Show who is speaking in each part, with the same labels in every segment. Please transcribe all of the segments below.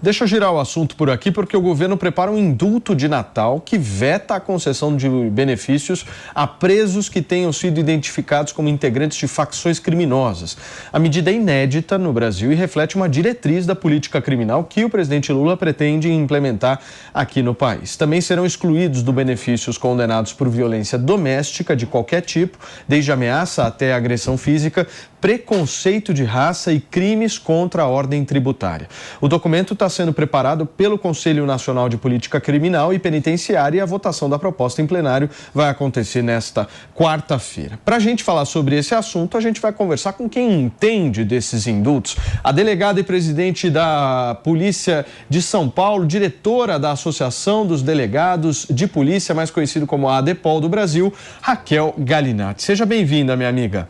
Speaker 1: Deixa eu girar o assunto por aqui, porque o governo prepara um indulto de Natal que veta a concessão de benefícios a presos que tenham sido identificados como integrantes de facções criminosas. A medida é inédita no Brasil e reflete uma diretriz da política criminal que o presidente Lula pretende implementar aqui no país. Também serão excluídos do benefício os condenados por violência doméstica de qualquer tipo, desde ameaça até agressão física, preconceito de raça e crimes contra a ordem tributária. O documento está sendo preparado pelo Conselho Nacional de Política Criminal e Penitenciária e a votação da proposta em plenário vai acontecer nesta quarta-feira. Para a gente falar sobre esse assunto, a gente vai conversar com quem entende desses indultos. A delegada e presidente da Polícia de São Paulo, diretora da Associação dos Delegados de Polícia, mais conhecido como a ADEPOL do Brasil, Raquel Galinatti. Seja bem-vinda, minha amiga.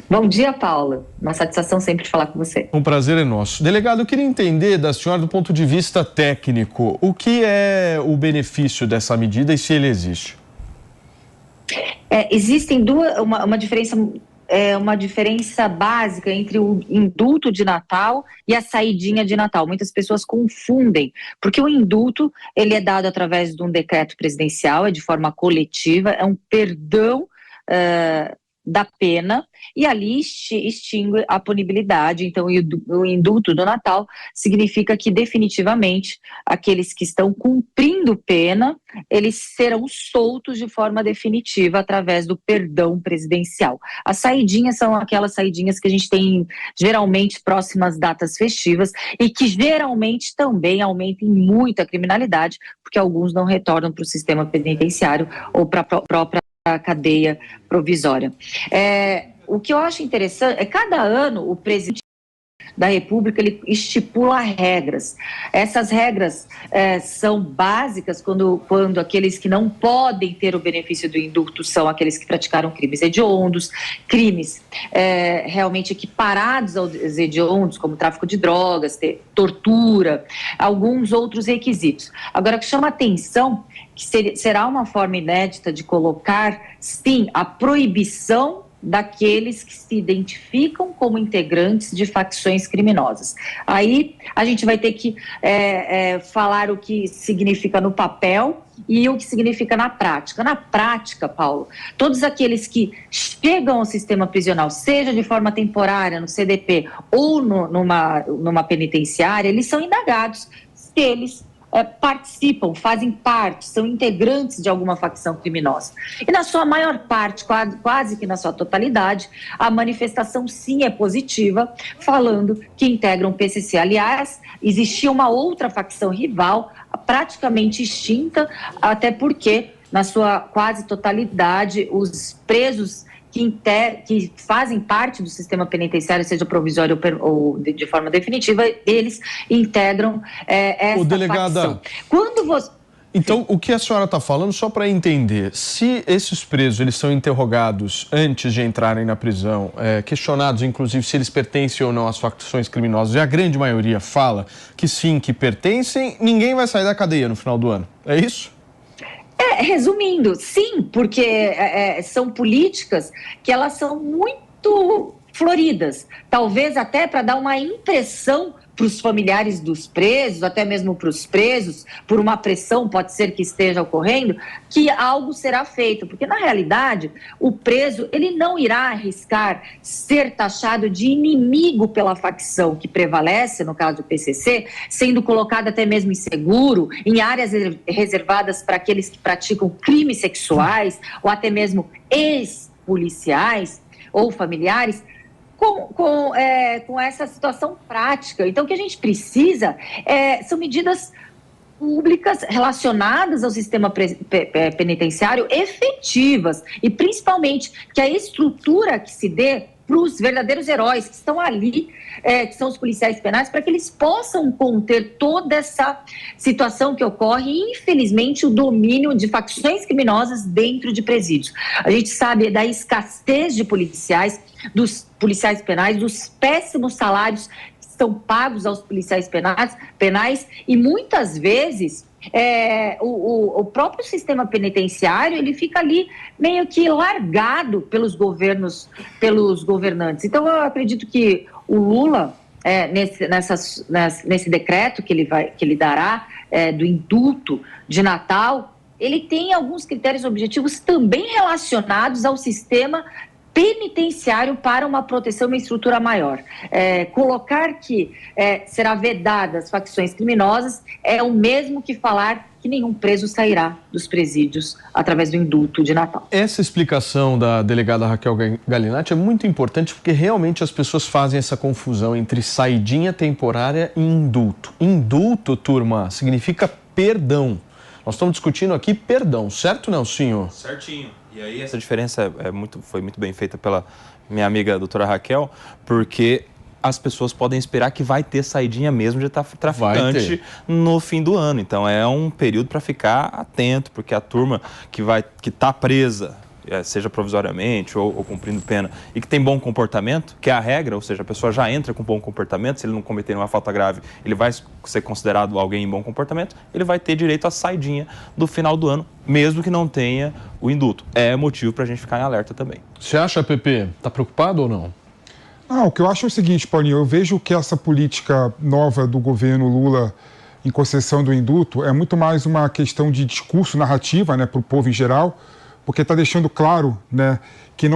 Speaker 2: Bom dia, Paula. Uma satisfação sempre falar com você.
Speaker 1: Um prazer é nosso. Delegado, eu queria entender da senhora do ponto de vista técnico, o que é o benefício dessa medida e se ele existe?
Speaker 2: Existem uma diferença básica entre o indulto de Natal e a saidinha de Natal. Muitas pessoas confundem, porque o indulto ele é dado através de um decreto presidencial, é de forma coletiva, é um perdão da pena, e ali extingue a punibilidade. Então, o indulto do Natal significa que definitivamente aqueles que estão cumprindo pena, eles serão soltos de forma definitiva através do perdão presidencial. As saidinhas são aquelas saidinhas que a gente tem geralmente próximas datas festivas e que geralmente também aumentam muito a criminalidade, porque alguns não retornam para o sistema penitenciário ou para a própria cadeia provisória. O que eu acho interessante é que cada ano o presidente da República ele estipula regras. Essas regras são básicas quando aqueles que não podem ter o benefício do indulto são aqueles que praticaram crimes hediondos, crimes realmente equiparados aos hediondos, como tráfico de drogas, tortura, alguns outros requisitos. Agora, o que chama atenção que será uma forma inédita de colocar, sim, a proibição daqueles que se identificam como integrantes de facções criminosas. Aí a gente vai ter que falar o que significa no papel e o que significa na prática. Na prática, Paulo, todos aqueles que chegam ao sistema prisional, seja de forma temporária no CDP ou numa penitenciária, eles são indagados se eles participam, fazem parte, são integrantes de alguma facção criminosa. E na sua maior parte, quase que na sua totalidade, a manifestação sim é positiva, falando que integram o PCC. Aliás, existia uma outra facção rival, praticamente extinta, até porque, na sua quase totalidade, os presos que fazem parte do sistema penitenciário, seja provisório ou de forma definitiva, eles integram essa facção.
Speaker 1: Então, o que a senhora está falando, só para entender, se esses presos eles são interrogados antes de entrarem na prisão, questionados inclusive se eles pertencem ou não às facções criminosas, e a grande maioria fala que sim, que pertencem, ninguém vai sair da cadeia no final do ano, é isso?
Speaker 2: Resumindo, sim, porque são políticas que elas são muito floridas, talvez até para dar uma impressão para os familiares dos presos, até mesmo para os presos, por uma pressão, pode ser que esteja ocorrendo, que algo será feito, porque na realidade o preso ele não irá arriscar ser taxado de inimigo pela facção que prevalece, no caso do PCC, sendo colocado até mesmo inseguro, em áreas reservadas para aqueles que praticam crimes sexuais, ou até mesmo ex-policiais ou familiares, com essa situação prática. Então, o que a gente precisa são medidas públicas relacionadas ao sistema penitenciário efetivas e, principalmente, que a estrutura que se dê para os verdadeiros heróis que estão ali, que são os policiais penais, para que eles possam conter toda essa situação que ocorre e, infelizmente, o domínio de facções criminosas dentro de presídios. A gente sabe da escassez de policiais, dos policiais penais, dos péssimos salários que são pagos aos policiais penais e, muitas vezes, o próprio sistema penitenciário ele fica ali meio que largado pelos governantes. Então eu acredito que o Lula nesse decreto que ele dará do indulto de Natal, ele tem alguns critérios objetivos também relacionados ao sistema penitenciário para uma proteção e uma estrutura maior. Colocar que será vedada as facções criminosas é o mesmo que falar que nenhum preso sairá dos presídios através do indulto de Natal.
Speaker 1: Essa explicação da delegada Raquel Galinatti é muito importante porque realmente as pessoas fazem essa confusão entre saidinha temporária e indulto. Indulto, turma, significa perdão. Nós estamos discutindo aqui perdão, certo, Nelsinho?
Speaker 3: Certinho. E aí essa diferença foi muito bem feita pela minha amiga doutora Raquel, porque as pessoas podem esperar que vai ter saidinha mesmo de traficante no fim do ano. Então é um período para ficar atento, porque a turma que está presa, seja provisoriamente ou cumprindo pena, e que tem bom comportamento, que é a regra, ou seja, a pessoa já entra com bom comportamento, se ele não cometer uma falta grave, ele vai ser considerado alguém em bom comportamento, ele vai ter direito à saidinha do final do ano, mesmo que não tenha o indulto. É motivo para a gente ficar em alerta também.
Speaker 1: Você acha, Pepe, está preocupado ou não?
Speaker 4: O que eu acho é o seguinte, Paulinho, eu vejo que essa política nova do governo Lula em concessão do indulto é muito mais uma questão de discurso, narrativa, para o povo em geral, porque está deixando claro, que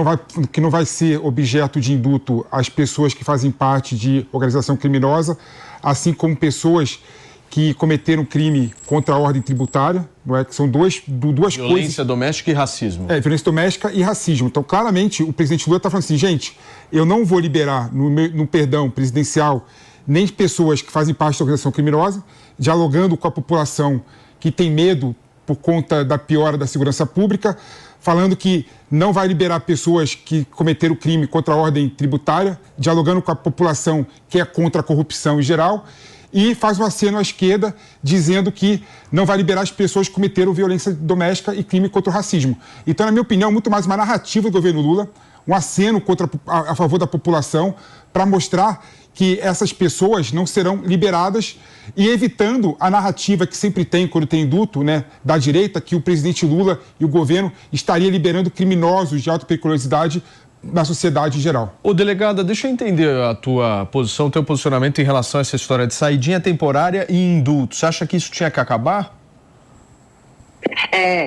Speaker 4: não vai ser objeto de indulto as pessoas que fazem parte de organização criminosa, assim como pessoas que cometeram crime contra a ordem tributária, que são duas coisas...
Speaker 1: Violência doméstica e racismo.
Speaker 4: Violência doméstica e racismo. Então, claramente, o presidente Lula está falando assim, gente, eu não vou liberar no perdão presidencial nem pessoas que fazem parte da organização criminosa, dialogando com a população que tem medo por conta da piora da segurança pública, falando que não vai liberar pessoas que cometeram crime contra a ordem tributária, dialogando com a população que é contra a corrupção em geral, e faz um aceno à esquerda dizendo que não vai liberar as pessoas que cometeram violência doméstica e crime contra o racismo. Então, na minha opinião, muito mais uma narrativa do governo Lula, um aceno a favor da população, para mostrar que essas pessoas não serão liberadas e evitando a narrativa que sempre tem quando tem indulto, da direita, que o presidente Lula e o governo estaria liberando criminosos de alta periculosidade na sociedade em geral.
Speaker 1: Ô, delegada, deixa eu entender a tua posição, o teu posicionamento em relação a essa história de saidinha temporária e indulto. Você acha que isso tinha que acabar?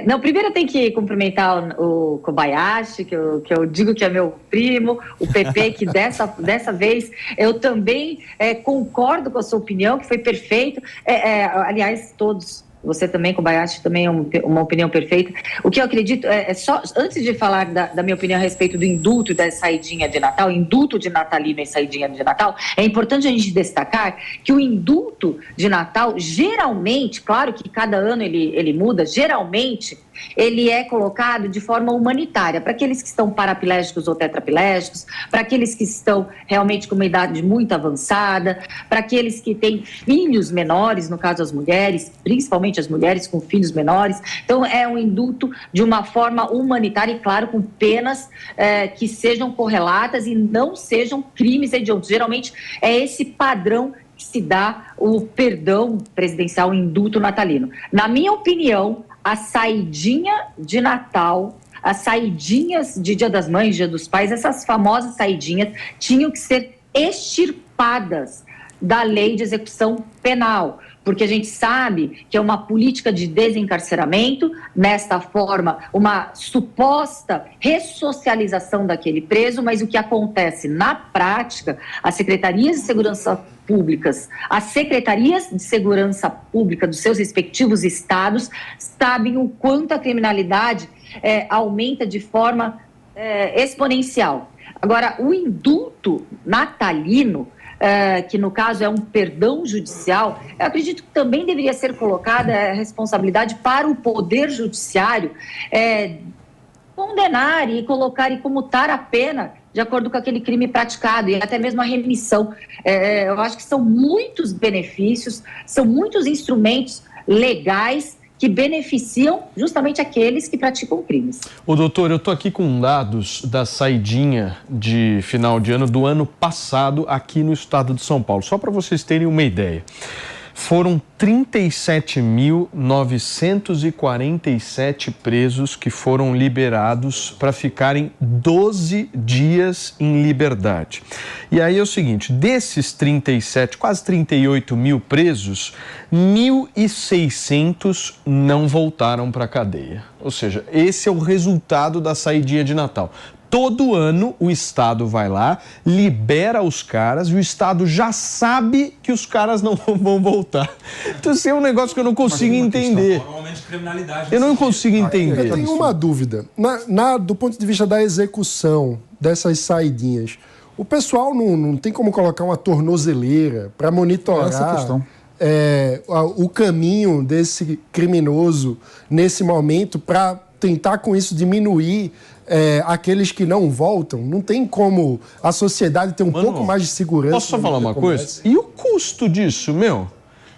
Speaker 2: Não, primeiro eu tenho que cumprimentar o Kobayashi, que eu digo que é meu primo, o Pepe, que dessa vez eu também concordo com a sua opinião, que foi perfeito. Aliás, todos... Você também, Kobayashi, também é uma opinião perfeita. O que eu acredito só, antes de falar da minha opinião a respeito do indulto e da saidinha de Natal, indulto de natalino e saidinha de Natal, é importante a gente destacar que o indulto de Natal, geralmente, claro que cada ano ele muda, geralmente ele é colocado de forma humanitária, para aqueles que estão paraplégicos ou tetraplégicos, para aqueles que estão realmente com uma idade muito avançada, para aqueles que têm filhos menores, no caso as mulheres, principalmente as mulheres com filhos menores. Então é um indulto de uma forma humanitária e, claro, com penas que sejam correlatas e não sejam crimes hediondos. Geralmente é esse padrão que se dá o perdão presidencial, o indulto natalino. Na minha opinião, a saidinha de Natal, as saidinhas de Dia das Mães, Dia dos Pais, essas famosas saidinhas tinham que ser extirpadas da lei de execução penal, porque a gente sabe que é uma política de desencarceramento, nesta forma, uma suposta ressocialização daquele preso, mas o que acontece na prática, as secretarias de segurança públicas, as secretarias de segurança pública dos seus respectivos estados sabem o quanto a criminalidade aumenta de forma exponencial. Agora, o indulto natalino, que no caso é um perdão judicial, eu acredito que também deveria ser colocada a responsabilidade para o Poder Judiciário condenar e colocar e comutar a pena de acordo com aquele crime praticado e até mesmo a remissão. Eu acho que são muitos benefícios, são muitos instrumentos legais que beneficiam justamente aqueles que praticam crimes.
Speaker 1: Ô, doutor, eu estou aqui com dados da saidinha de final de ano do ano passado aqui no estado de São Paulo, só para vocês terem uma ideia. Foram 37.947 presos que foram liberados para ficarem 12 dias em liberdade. E aí é o seguinte, desses 37, quase 38 mil presos, 1.600 não voltaram para a cadeia. Ou seja, esse é o resultado da saidinha de Natal. Todo ano o Estado vai lá, libera os caras e o Estado já sabe que os caras não vão voltar. Então isso é um negócio que eu não consigo entender. Eu não consigo entender.
Speaker 5: Eu tenho uma dúvida. Do ponto de vista da execução dessas saidinhas, o pessoal não tem como colocar uma tornozeleira para monitorar o caminho desse criminoso nesse momento para tentar com isso diminuir aqueles que não voltam? Não tem como a sociedade ter um pouco mais de segurança?
Speaker 1: Posso só falar uma coisa? E o custo disso, meu?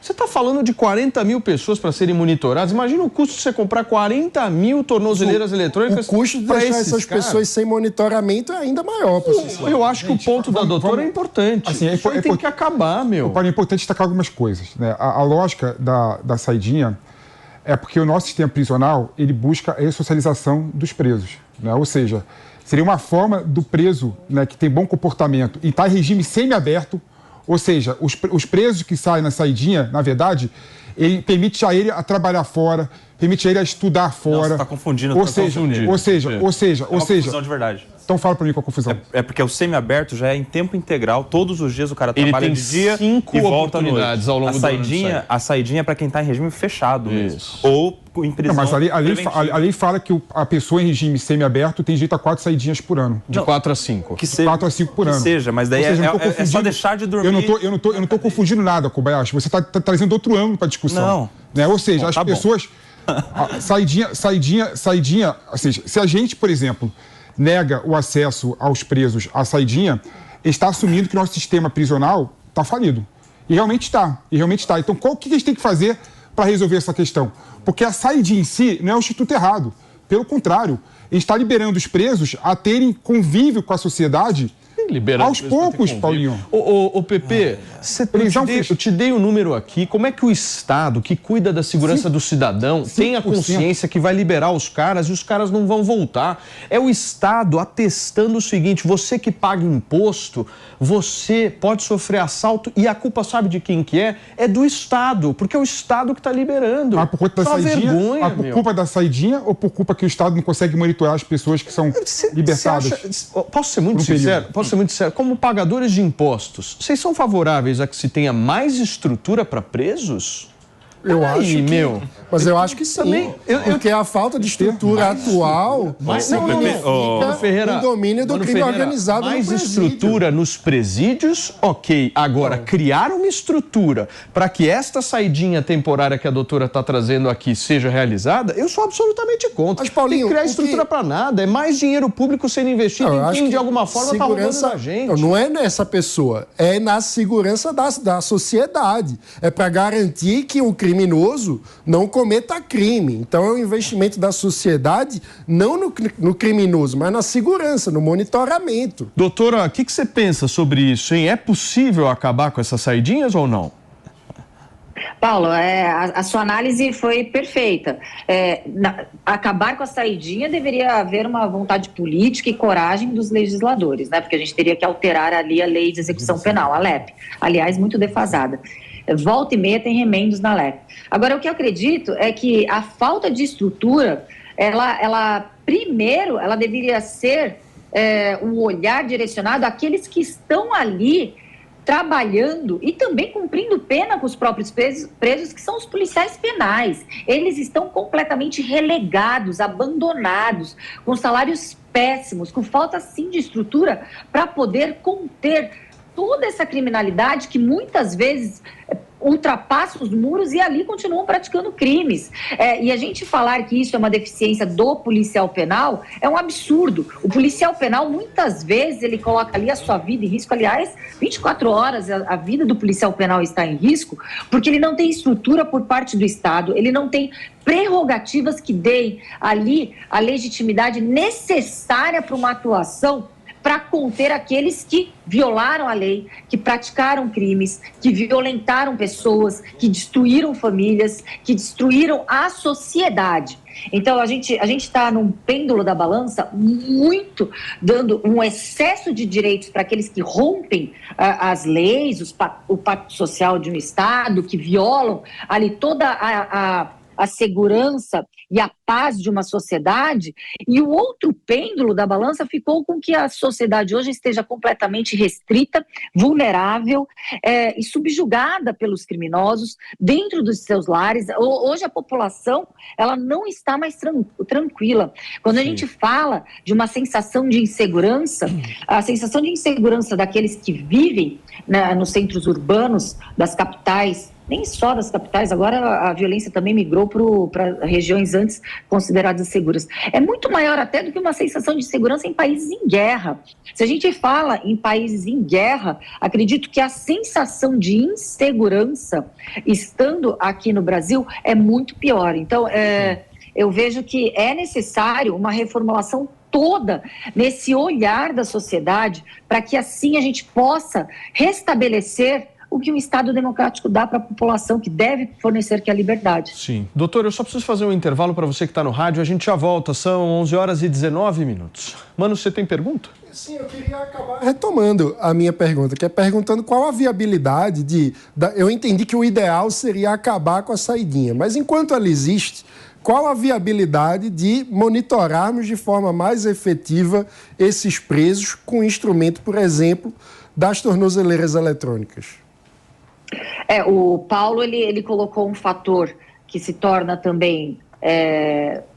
Speaker 1: Você está falando de 40 mil pessoas para serem monitoradas. Imagina o custo de você comprar 40 mil tornozeleiras eletrônicas.
Speaker 5: O custo de deixar essas pessoas sem monitoramento é ainda maior.
Speaker 1: Eu acho que o ponto da doutora é importante. Assim, isso tem que acabar, meu.
Speaker 4: É importante destacar algumas coisas, né? A lógica da saidinha é porque o nosso sistema prisional ele busca a ressocialização dos presos, né? Ou seja, seria uma forma do preso, né, que tem bom comportamento e está em regime semiaberto. Ou seja, os presos que saem na saidinha, na verdade, ele permite a ele a trabalhar fora, permite a ele a estudar fora. Não, você
Speaker 3: está confundindo.
Speaker 4: Ou seja,
Speaker 3: confusão de verdade.
Speaker 4: Então fala para mim qual a confusão.
Speaker 3: É porque o semiaberto já é em tempo integral, todos os dias o cara trabalha de dia e volta à noite.
Speaker 1: Ao longo
Speaker 3: A saidinha é para quem está em regime fechado mesmo. Ou em prisão.
Speaker 4: Não, mas a lei fala que a pessoa em regime semiaberto tem direito a 4 saidinhas por ano.
Speaker 1: De 4 a 5.
Speaker 3: Que seja,
Speaker 4: 4 a 5 por ano.
Speaker 3: Que seja, mas daí é só deixar de dormir.
Speaker 4: Eu não tô confundindo nada, Kobayashi. Você está trazendo outro ângulo para a discussão.
Speaker 3: Não.
Speaker 4: Né? Ou seja, as pessoas... Saidinha, ou seja, se a gente, por exemplo, nega o acesso aos presos à saidinha, está assumindo que nosso sistema prisional está falido. E realmente está. Então, o que a gente tem que fazer para resolver essa questão? Porque a saidinha em si não é o instituto errado. Pelo contrário, ele está liberando os presos a terem convívio com a sociedade aos poucos, Paulinho.
Speaker 1: Ô Pepe, eu te dei o número aqui. Como é que o Estado, que cuida da segurança do cidadão, tem a consciência que vai liberar os caras e os caras não vão voltar? É o Estado atestando o seguinte: você que paga imposto, você pode sofrer assalto e a culpa sabe de quem que é? É do Estado, porque é o Estado que está liberando.
Speaker 4: Mas por conta da saidinha? Por culpa da saidinha ou por culpa que o Estado não consegue monitorar as pessoas que são libertadas?
Speaker 1: Posso ser muito sincero? Como pagadores de impostos, vocês são favoráveis a que se tenha mais estrutura para presos?
Speaker 5: Eu acho que sim. Porque a falta de estrutura atual significa o domínio do crime organizado no presídio.
Speaker 1: Mais estrutura nos presídios, ok. Agora, criar uma estrutura para que esta saidinha temporária que a doutora está trazendo aqui seja realizada, eu sou absolutamente contra.
Speaker 5: Mas, Paulinho,
Speaker 1: tem que criar estrutura para nada. É mais dinheiro público sendo investido em quem, de alguma forma, está roubando da gente.
Speaker 5: Não é nessa pessoa, é na segurança da sociedade. É para garantir que o criminoso não cometa crime. Então é um investimento da sociedade, não no criminoso, mas na segurança, no monitoramento.
Speaker 1: Doutora, o que você pensa sobre isso, hein? É possível acabar com essas saidinhas ou não?
Speaker 2: Paulo, a sua análise foi perfeita. Acabar com a saidinha deveria haver uma vontade política e coragem dos legisladores, né? Porque a gente teria que alterar ali a Lei de Execução Penal, a LEP. Aliás, muito defasada. Volta e meia tem remendos na LEP. Agora, o que eu acredito é que a falta de estrutura, primeiro, ela deveria ser um olhar direcionado àqueles que estão ali trabalhando e também cumprindo pena com os próprios presos, que são os policiais penais. Eles estão completamente relegados, abandonados, com salários péssimos, com falta, sim, de estrutura para poder conter toda essa criminalidade que muitas vezes ultrapassa os muros e ali continuam praticando crimes. E a gente falar que isso é uma deficiência do policial penal é um absurdo. O policial penal, muitas vezes, ele coloca ali a sua vida em risco. Aliás, 24 horas a vida do policial penal está em risco porque ele não tem estrutura por parte do Estado, ele não tem prerrogativas que deem ali a legitimidade necessária para uma atuação para conter aqueles que violaram a lei, que praticaram crimes, que violentaram pessoas, que destruíram famílias, que destruíram a sociedade. Então, a gente está num pêndulo da balança muito dando um excesso de direitos para aqueles que rompem as leis, o pacto social de um Estado, que violam ali toda a segurança e a paz de uma sociedade, e o outro pêndulo da balança ficou com que a sociedade hoje esteja completamente restrita, vulnerável e subjugada pelos criminosos dentro dos seus lares. Hoje a população ela não está mais tranquila. Quando a gente fala de uma sensação de insegurança, a sensação de insegurança daqueles que vivem, né, nos centros urbanos das capitais, nem só das capitais, agora a violência também migrou para regiões antes consideradas seguras. É muito maior até do que uma sensação de segurança em países em guerra. Se a gente fala em países em guerra, acredito que a sensação de insegurança, estando aqui no Brasil, é muito pior. Então, eu vejo que é necessário uma reformulação toda nesse olhar da sociedade, para que assim a gente possa restabelecer o que um Estado democrático dá para a população, que deve fornecer, que é a liberdade.
Speaker 1: Sim. Doutor, eu só preciso fazer um intervalo para você que está no rádio, a gente já volta, são 11h19. Mano, você tem pergunta?
Speaker 5: Sim, eu queria acabar retomando a minha pergunta, que é perguntando qual a viabilidade eu entendi que o ideal seria acabar com a saidinha, mas enquanto ela existe, qual a viabilidade de monitorarmos de forma mais efetiva esses presos com instrumento, por exemplo, das tornozeleiras eletrônicas?
Speaker 2: O Paulo, ele colocou um fator que se torna também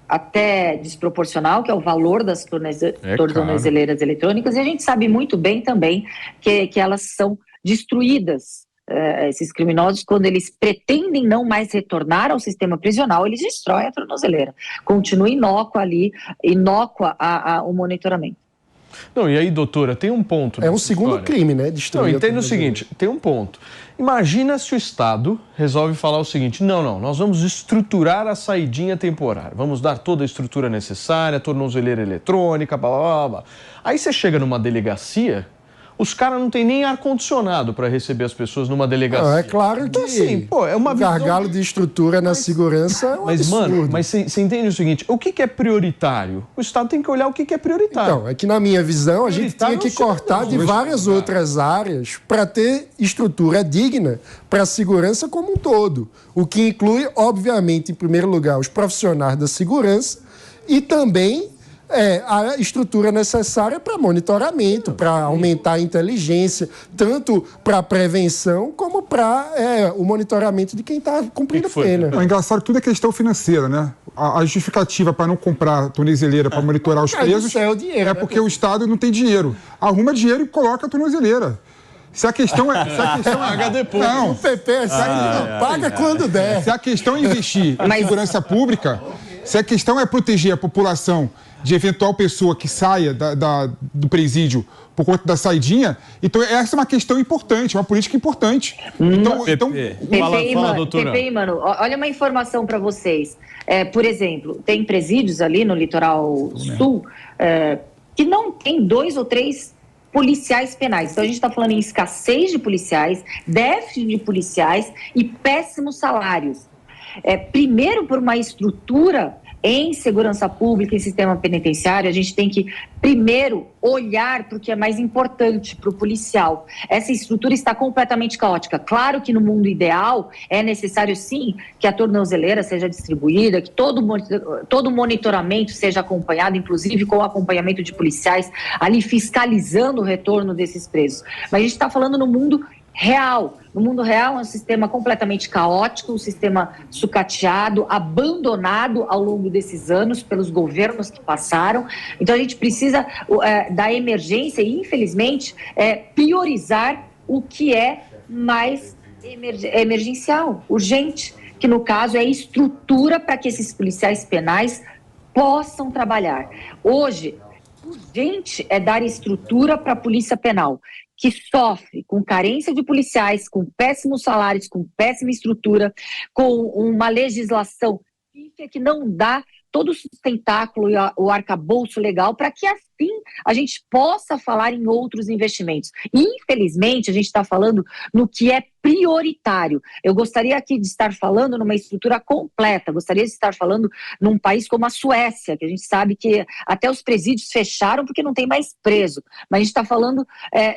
Speaker 2: até desproporcional, que é o valor das tornozeleiras eletrônicas, e a gente sabe muito bem também que elas são destruídas. Esses criminosos, quando eles pretendem não mais retornar ao sistema prisional, eles destroem a tornozeleira. Continua inócua o monitoramento.
Speaker 1: Não, e aí, doutora, tem um ponto.
Speaker 5: É um segundo crime, né?
Speaker 1: Não, entenda o seguinte, tem um ponto. Imagina se o Estado resolve falar o seguinte: não, nós vamos estruturar a saidinha temporária, vamos dar toda a estrutura necessária, tornozeleira eletrônica, blá, blá, blá. Aí você chega numa delegacia, os caras não têm nem ar-condicionado para receber as pessoas numa delegacia.
Speaker 5: Não, é claro que
Speaker 1: então, assim, é uma
Speaker 5: visão... gargalo de estrutura na segurança é um absurdo.
Speaker 1: Mano, mas você entende o seguinte, o que é prioritário? O Estado tem que olhar o que é prioritário.
Speaker 5: Então, é que na minha visão a gente tinha que cortar de várias outras áreas para ter estrutura digna para a segurança como um todo. O que inclui, obviamente, em primeiro lugar, os profissionais da segurança e também a estrutura necessária para monitoramento, para aumentar a inteligência, tanto para prevenção como para o monitoramento de quem está cumprindo a pena.
Speaker 4: É engraçado que tudo é questão financeira, né? A justificativa para não comprar tornozeleira para monitorar os presos é porque o Estado não tem dinheiro. Arruma dinheiro e coloca a tornozeleira. Se a questão é...
Speaker 1: Paga depois.
Speaker 5: Não, o PP paga quando der.
Speaker 4: Se a questão é investir em segurança pública, se a questão é proteger a população de eventual pessoa que saia do presídio por conta da saidinha, então essa é uma questão importante, uma política importante.
Speaker 2: Fala, doutora. Mano, olha uma informação para vocês. Por exemplo, tem presídios ali no litoral sul que não tem 2 ou 3 policiais penais. Então a gente está falando em escassez de policiais, déficit de policiais e péssimos salários. Primeiro, por uma estrutura em segurança pública, em sistema penitenciário, a gente tem que primeiro olhar para o que é mais importante para o policial. Essa estrutura está completamente caótica. Claro que no mundo ideal é necessário sim que a tornozeleira seja distribuída, que todo monitoramento seja acompanhado, inclusive com o acompanhamento de policiais ali fiscalizando o retorno desses presos. Mas a gente está falando no mundo real. No mundo real é um sistema completamente caótico, um sistema sucateado, abandonado ao longo desses anos pelos governos que passaram. Então a gente precisa da emergência e, infelizmente, priorizar o que é mais emergencial, urgente, que no caso é estrutura para que esses policiais penais possam trabalhar. Hoje, urgente é dar estrutura para a polícia penal, que sofre com carência de policiais, com péssimos salários, com péssima estrutura, com uma legislação que não dá todo o sustentáculo e o arcabouço legal para que fim a gente possa falar em outros investimentos. Infelizmente, a gente está falando no que é prioritário. Eu gostaria aqui de estar falando numa estrutura completa, gostaria de estar falando num país como a Suécia, que a gente sabe que até os presídios fecharam porque não tem mais preso. Mas a gente está falando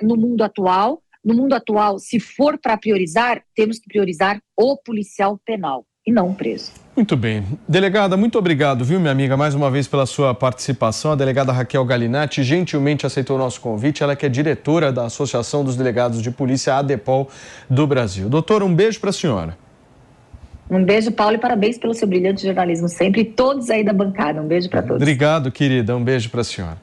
Speaker 2: no mundo atual. No mundo atual, se for para priorizar, temos que priorizar o policial penal e não o preso.
Speaker 1: Muito bem. Delegada, muito obrigado, viu, minha amiga, mais uma vez pela sua participação. A delegada Raquel Galinatti gentilmente aceitou o nosso convite. Ela que é diretora da Associação dos Delegados de Polícia, ADEPOL, do Brasil. Doutora, um beijo para a senhora.
Speaker 2: Um beijo, Paulo, e parabéns pelo seu brilhante jornalismo sempre. E todos aí da bancada. Um beijo para todos.
Speaker 1: Obrigado, querida. Um beijo para a senhora.